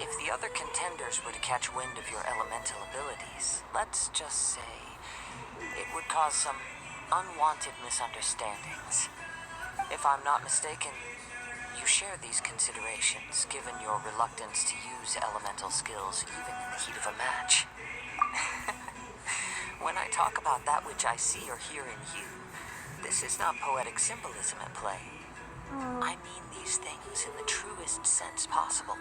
If the other contenders were to catch wind of your elemental abilities, let's just say it would cause some unwanted misunderstandings. If I'm not mistaken, you share these considerations given your reluctance to use elemental skills even in the heat of a match. When I talk about that which I see or hear in you, this is not poetic symbolism at play. I mean these things in the truest sense possible.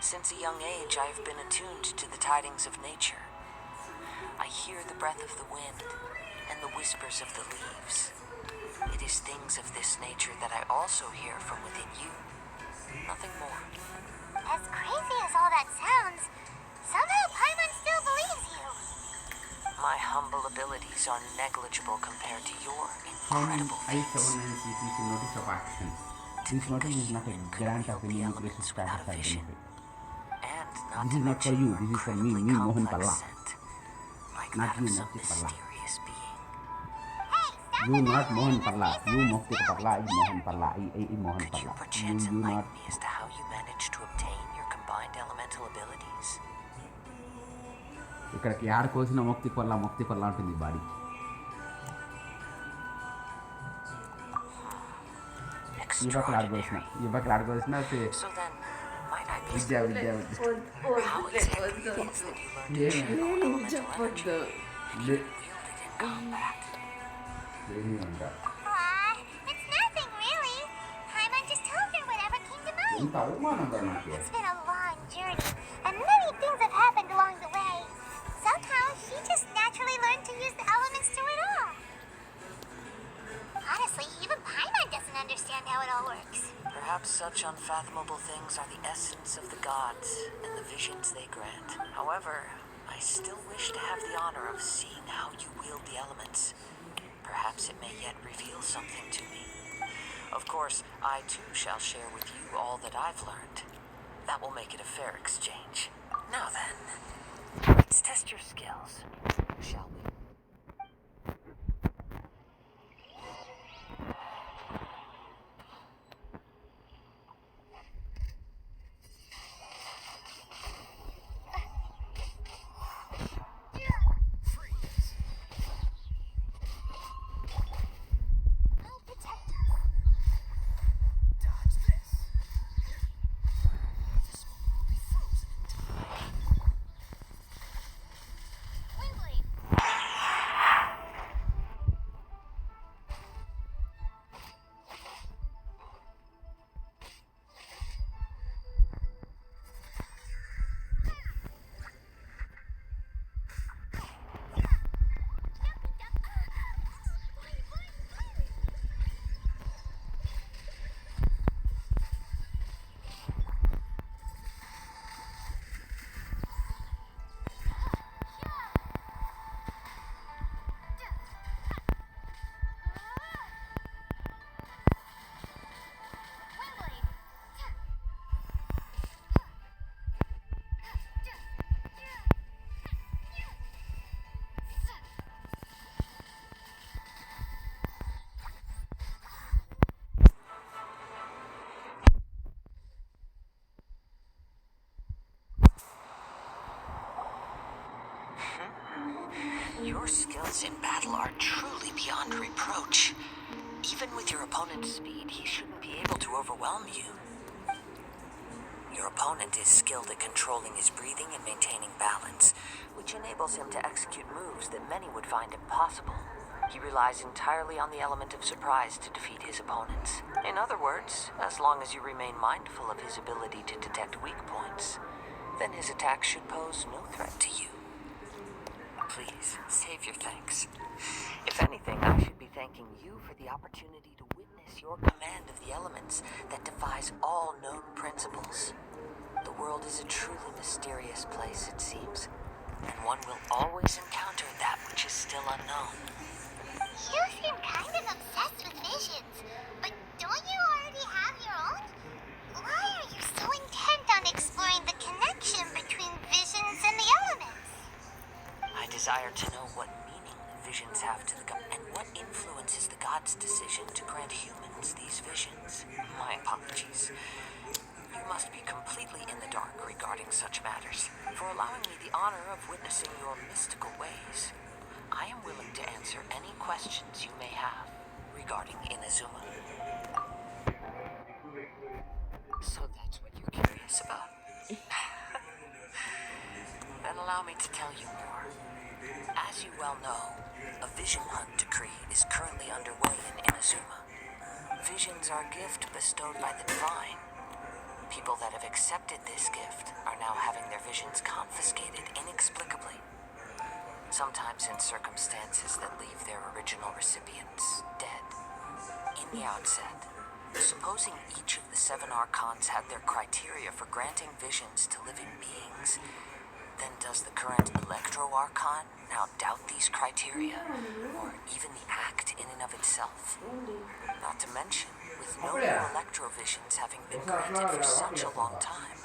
Since a young age, I have been attuned to the tidings of nature. I hear the breath of the wind and the whispers of the leaves. It is things of this nature that I also hear from within you. Nothing more. As crazy as all that sounds, somehow Paimon still believes you. My humble abilities are negligible compared to your Found incredible feats. I796 notice of action. This notice is not a grant of any impressive status or benefit. And not This to is not for mention you, your this is for me, incredibly Mohan complex Palla. scent, like Not that you, of some Mukti Palla. mysterious being. Hey, stop You with not that Mohan way. Palla. Let's You face Mukti it, Palla. I it's Mohan weird. Palla. I Mohan Could you Palla. perchance You enlighten not. me as to how you managed to obtain your combined elemental abilities? ఇక్కడికి యాడ కోసిన ముక్తి పల్ల ఉంటుంది body. ఈ పక్కన ఆడుకోసిన So then, might I be Vidya how exactly వద్దు it is that you learned to channel elemental energy and even wield it in combat? Aw, it's nothing really. Paimon just told her whatever came to mind. ఇంత అవమానంగా నాకు. It's been a long journey, and many things have happened along the way. Somehow, she just naturally learned to use the elements to it all. Honestly, even Paimon doesn't understand how it all works. Perhaps such unfathomable things are the essence of the gods and the visions they grant. However, I still wish to have the honor of seeing how you wield the elements. Perhaps it may yet reveal something to me. Of course, I too shall share with you all that I've learned. That will make it a fair exchange. Now then, let's test your skills, shall we? I'll protect us. Dodge this. This will be frozen in time. Windblade. Your skills in battle are truly beyond reproach. Even with your opponent's speed, he shouldn't be able to overwhelm you. Your opponent is skilled at controlling his breathing and maintaining balance, which enables him to execute moves that many would find impossible. He relies entirely on the element of surprise to defeat his opponents. In other words, as long as you remain mindful of his ability to detect weak points, then his attack should pose no threat to you. Please, save your thanks. If anything, I should be thanking you for the opportunity to witness your command of the elements that defies all known principles. The world is a truly mysterious place, it seems, and one will always encounter that which is still unknown. You seem kind of obsessed with visions, but don't you already have your own? Why are you so intent on exploring the connection between visions and the elements? I desire to know what meaning visions have to the god, and what influences the god's decision to grant humans these visions. My apologies. You must be completely in the dark regarding such matters, for allowing me the honor of witnessing your mystical ways. I am willing to answer any questions you may have regarding Inazuma. So that's what you're curious about? Then allow me to tell you more. As you well know, a vision hunt decree is currently underway in Inazuma. Visions are a gift bestowed by the divine. People that have accepted this gift are now having their visions confiscated inexplicably. Sometimes in circumstances that leave their original recipients dead. In the outset, supposing each of the 7 archons had their criteria for granting visions to living beings, then does the current Electro Archon now doubt these criteria, or even the act in and of itself? Not to mention, with no new Electro visions having been granted for such a long time,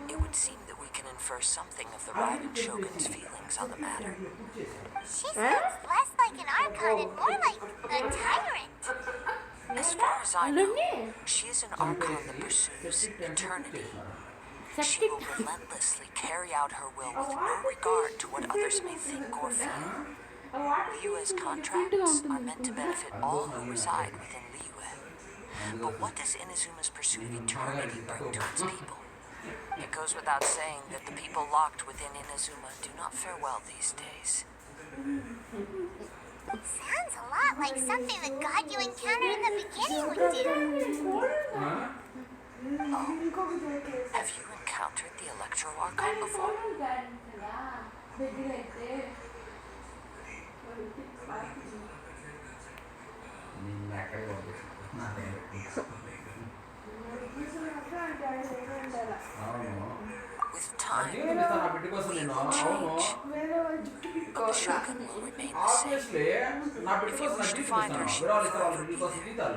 it would seem that we can infer something of the Raiden Shogun's feelings on the matter. She sounds less like an Archon and more like a tyrant. As far as I know, she is an Archon that pursues eternity. She will relentlessly carry out her will with no regard to what others may think or feel. Liyue's contracts are meant to benefit all who reside within Liyue. But what does Inazuma's pursuit of eternity bring to its people? It goes without saying that the people locked within Inazuma do not fare well these days. Sounds a lot like something the god you encountered in the beginning would do. Have you encountered the Electro Archon before? With time, we will change, but the Shogun will remain the same. If you wish to find her, she will forever be there.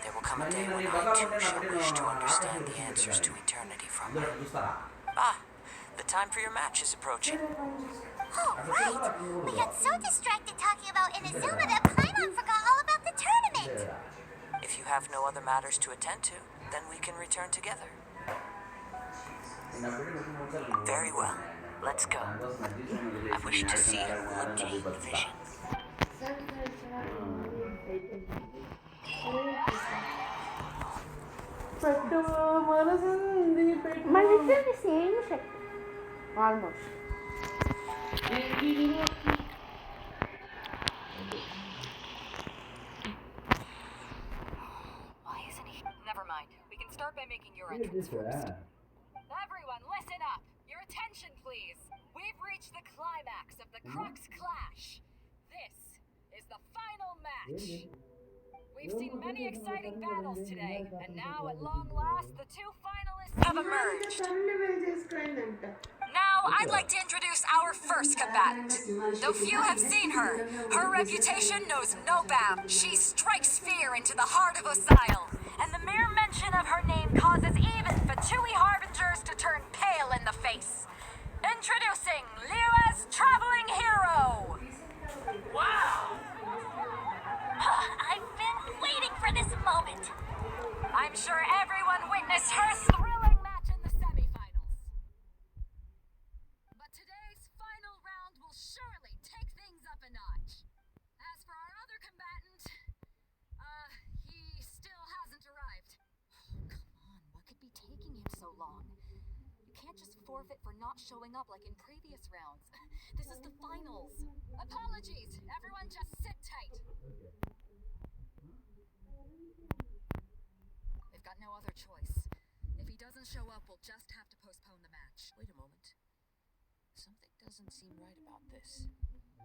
There will come a day when I too shall wish to understand the answers to eternity from her. Ah, the time for your match is approaching. Oh, right. We got so distracted talking about Inazuma that Paimon forgot all about the tournament. If you have no other matters to attend to, then we can return together. Very well. Let's go. I wish to see who will obtain the vision. Mas it's the same shape. Almost. Why isn't he? Never mind. We can start by making your entrance first. Everyone, listen up! Your attention, please! We've reached the climax of the Crux Clash. This is the final match. We've seen many exciting battles today, and now at long last, the 2 finalists have emerged. Now, I'd like to introduce our first combatant. Though few have seen her, her reputation knows no bounds. She strikes fear into the heart of Osail, and the mere mention of her name causes even Fatui Harbingers to turn pale in the face. Introducing Liyue's traveling hero! Wow! I've been waiting for this moment. I'm sure everyone witnessed her thrilling match in the semifinals. But today's final round will surely take things up a notch. As for our other combatant, he still hasn't arrived. Oh, come on, what could be taking him so long? You can't just forfeit for not showing up like in previous rounds. This is the finals. Apologies, everyone just sit tight. We've got no other choice. If he doesn't show up, we'll just have to postpone the match. Wait a moment. Something doesn't seem right about this.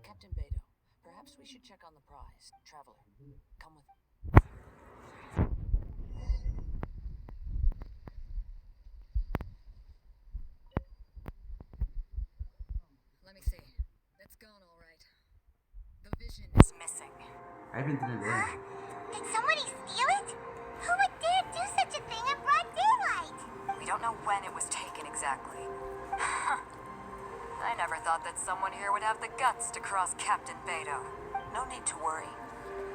Captain Beidou, perhaps we should check on the prize. Traveler, come with me. Let me see. It's gone all right. The vision is missing. Did somebody steal it? Who would dare do such a thing in broad daylight? We don't know when it was taken exactly. I never thought that someone here would have the guts to cross Captain Beidou. No need to worry.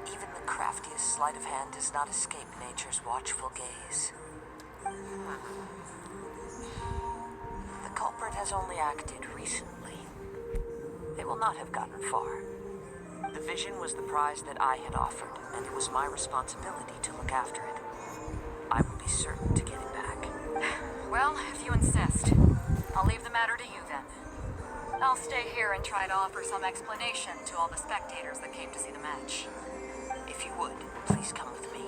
Even the craftiest sleight of hand does not escape nature's watchful gaze. has only acted recently. They will not have gotten far. The vision was the prize that I had offered, and it was my responsibility to look after it. I will be certain to get it back. Well, if you insist, I'll leave the matter to you then. I'll stay here and try to offer some explanation to all the spectators that came to see the match. If you would, please come with me.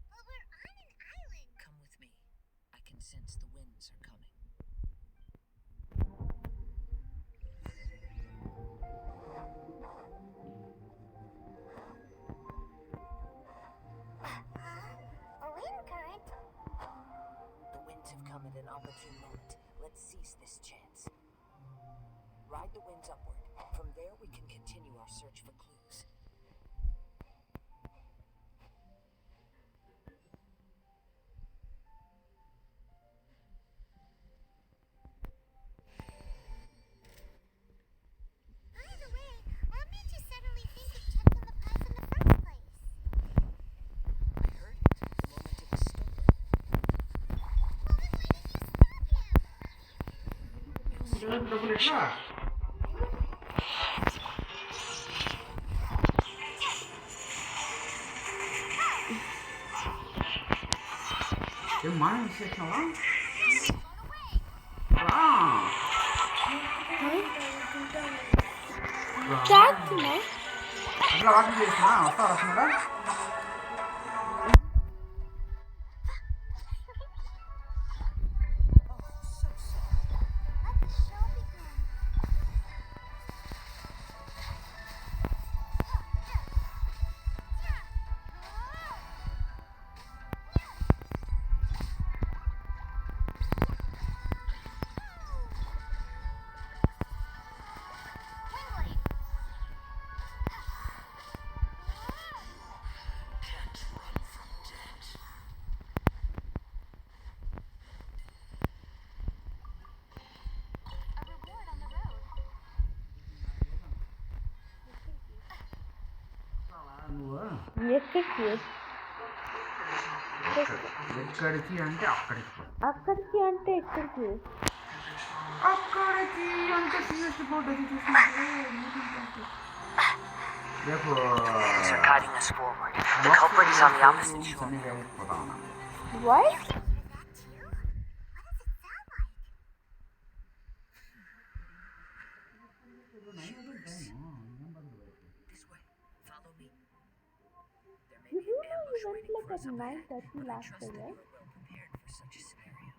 But we're on an island. Come with me. I can sense the winds are coming. A wind current? The winds have come at an opportune moment. Let's seize this chance. Ride the winds upward. From there, we can continue our search for clues. By the way, what made you suddenly think of checking the prize in the first place? I heard it the moment it was stolen. Well, then why did you stop him? డబ్బులు ఎట్లా ఏం మాయం చేసినావా రా చేస్తున్నా అట్లా walking చేసినా వస్తా వస్తున్నాడా Let the show begin. Wingblade. A reward on the road. నువ్వు ఎక్కడికి ఎక్కడికి అంటే అక్కడికి పో. అక్కడికి అంటే ఎక్కడికి అక్కడికి అంటే సీరియస్ పోతుంది రేపు Winds are guiding us forward. The culprit is on the opposite shore. పోతా ఉన్నా what That too? What does it sound like? This way. Follow me. There may You be an know ambush you waiting went for like us at up ahead, 9:30 but I last trust that year. you are well prepared for such a scenario.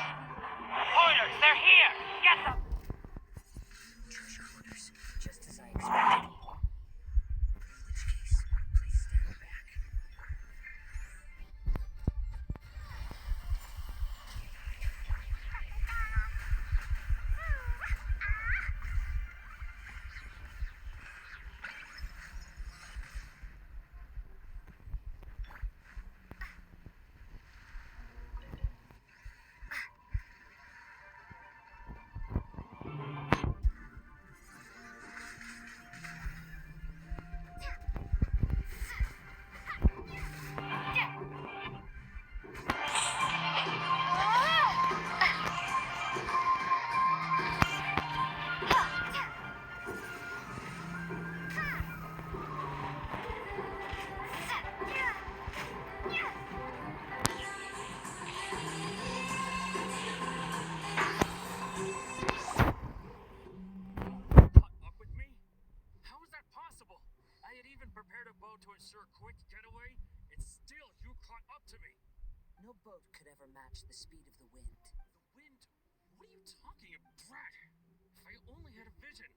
Hoarders, they're here! Get them! Treasure hoarders, just as I expected. In which case, please stand back. Up with me? How is that possible? I had even prepared a boat to ensure quick getaway, and still you caught up to me. No boat could ever match the speed of the wind. The wind? What are you talking about, Brat? If I only had a vision.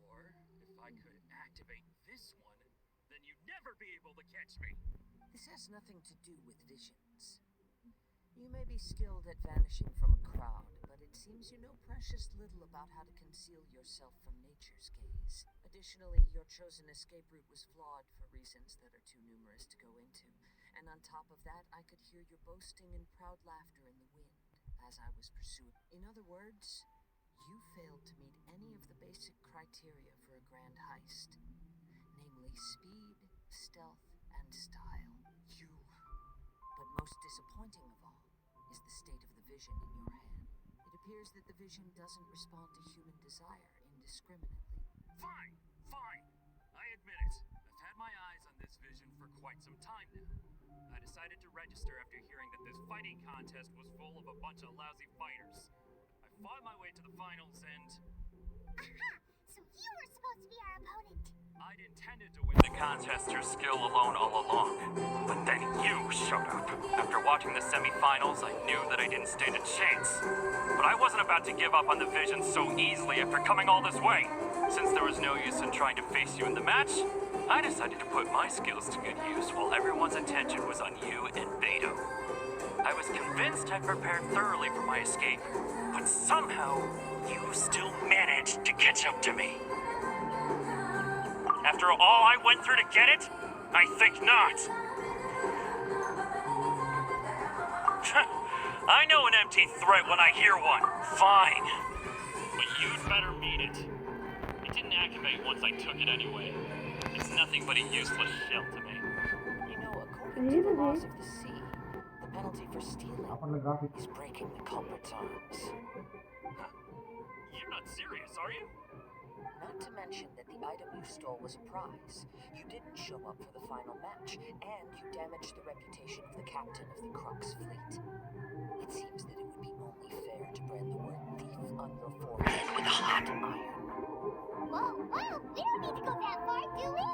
Or if I could activate this one, then you'd never be able to catch me. This has nothing to do with visions. You may be skilled at vanishing from a crowd, but it seems you know precious little about how to conceal yourself from nature's gaze. Additionally, Unfortunately, your chosen escape route was flawed for reasons that are too numerous to go into. And on top of that, I could hear your boasting and proud laughter in the wind as I was pursuing. In other words, you failed to meet any of the basic criteria for a grand heist. Namely speed, stealth, and style. But most disappointing of all is the state of the vision in your hand. It appears that the vision doesn't respond to human desire indiscriminately. Fine. I admit it. I've had my eyes on this vision for quite some time now. I decided to register after hearing that this fighting contest was full of a bunch of lousy fighters. I fought my way to the finals and... Aha! So you were supposed to be our opponent. I'd intended to win the contest through skill alone all along. But then you showed up. After watching the semifinals, I knew that I didn't stand a chance. But I wasn't about to give up on the vision so easily after coming all this way. Since there was no use in trying to face you in the match, I decided to put my skills to good use while everyone's attention was on you and Beto. I was convinced I'd prepared thoroughly for my escape, but somehow, you still managed to catch up to me. After all I went through to get it? I think not. I know an empty threat when I hear one. Fine. But you'd better meet it. It didn't activate once I took it anyway. It's nothing but a useless shell to me. You know, according to the laws of the sea, the penalty for stealing అప్పట్లో graphics is breaking the culprit's arms. You're not serious, are you? Not to mention that the item you stole was a prize. You didn't show up for the final match, and you damaged the reputation of the captain of the Crux fleet. It seems that it would be only fair to brand the word thief on your forehead with a hot iron. Whoa, we don't need to go that far, do we?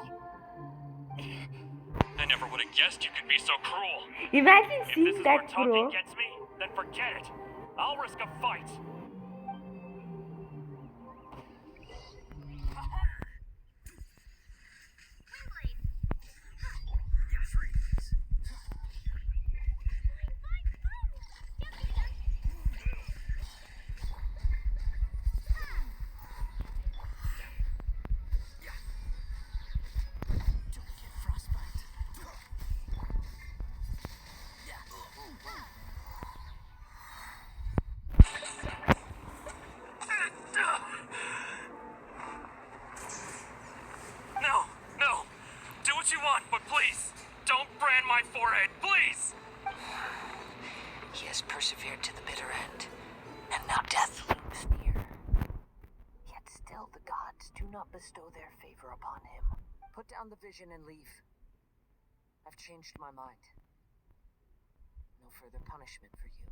I never would have guessed you could be so cruel. Imagine If this seeing is that where Taki pro. gets me, then forget it. I'll risk a fight. Don't get frostbite. No. Do what you want, but please, don't brand my forehead, please. He has persevered to the bitter end, and now death looms near. Yet still the gods do not bestow their favor upon him. Put down the vision and leave. I've changed my mind. No further punishment for you.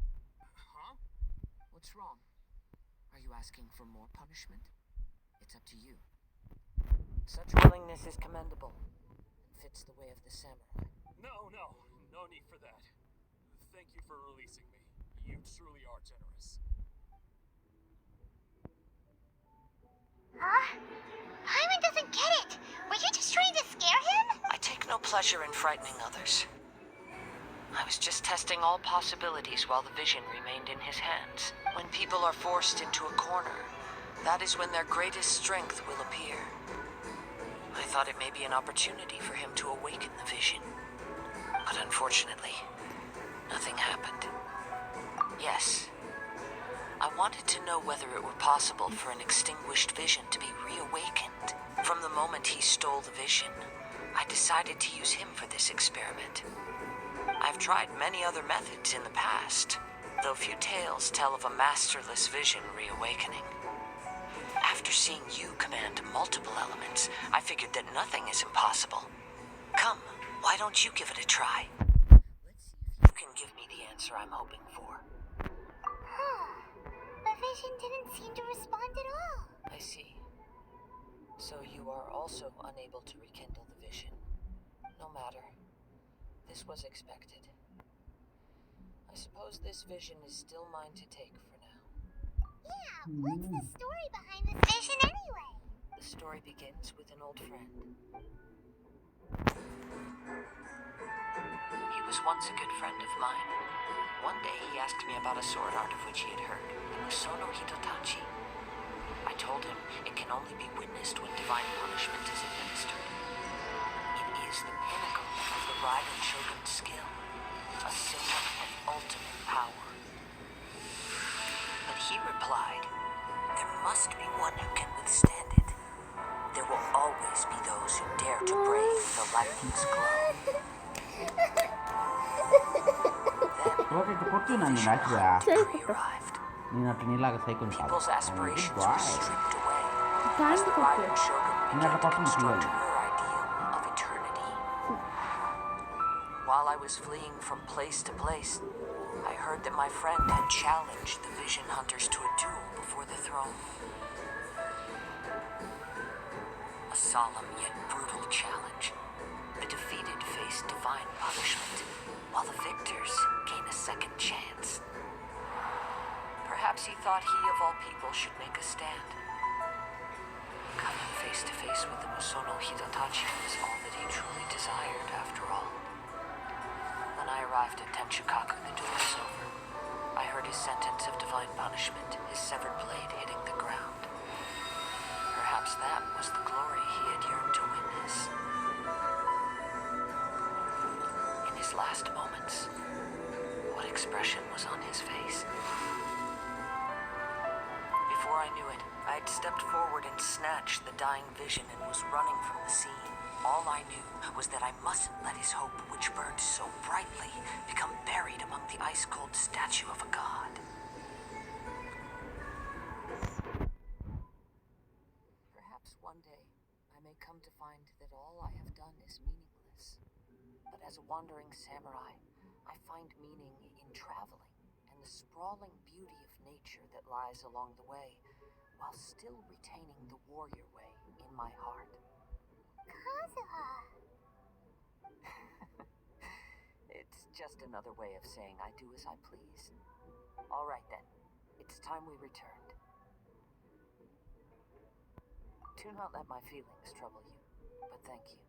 Huh? What's wrong? Are you asking for more punishment? It's up to you. Such willingness is commendable and fits the way of the samurai. No need for that. Thank you for releasing me. You truly are generous. Huh? Hyman doesn't get it. Were you just trying to scare him? I take no pleasure in frightening others. I was just testing all possibilities while the vision remained in his hands. When people are forced into a corner, that is when their greatest strength will appear. I thought it may be an opportunity for him to awaken the vision. But unfortunately, nothing happened. Yes, I wanted to know whether it were possible for an extinguished vision to be reawakened. From the moment he stole the vision, I decided to use him for this experiment. I've tried many other methods in the past, though few tales tell of a masterless vision reawakening. After seeing you command multiple elements, I figured that nothing is impossible. Come, why don't you give it a try? Let's see if you can give me the answer I'm hoping for. The vision didn't seem to respond at all. I see. So you are also unable to rekindle the vision. No matter. This was expected. I suppose this vision is still mine to take for now. Yeah, what's the story behind this vision anyway? The story begins with an old friend. He was once a good friend of mine. One day he asked me about a sword art of which he had heard, the Musono Hitotachi. I told him it can only be witnessed when divine punishment Dragon Shogun's skill, a symbol of ultimate power. But he replied, there must be one who can withstand it. There will always be those who dare to brave the lightning's glow. Okay ఇక్కడ కొట్టినాను నేను యాక్చువల్గా Victory arrived. నేను అట్లా నీలాగా cycle కాదు People's aspirations boy were stripped away as దాన్ని the కొట్టు. Dragon Shogun నేను began అట్లా to పట్టుకుని construct చూడాలి. her ideal of eternity. While I was fleeing from place to place, I heard that my friend had challenged the Vision Hunters to a duel before the throne. A solemn yet brutal challenge. The defeated face divine punishment, while the victors gain a second chance. Perhaps he thought he of all people should make a stand. Coming face to face with the Musono Hidatachi was all that he truly desired, after all. When I arrived at Tenshikaku, the duel was over. I heard his sentence of divine punishment, his severed blade hitting the ground. Perhaps that was the glory he had yearned to witness. In his last moments, what expression was on his face? Before I knew it, I had stepped forward and snatched the dying vision and was running from the scene. All I knew was that I mustn't let his hope, which burned so brightly, become buried among the ice-cold statue of a god. Perhaps one day I may come to find that all I have done is meaningless. But as a wandering samurai, I find meaning in traveling and the sprawling beauty of nature that lies along the way, while still retaining the warrior way in my heart. Kazuha. It's just another way of saying I do as I please. All right then, it's time we returned. Do not let my feelings trouble you, but thank you.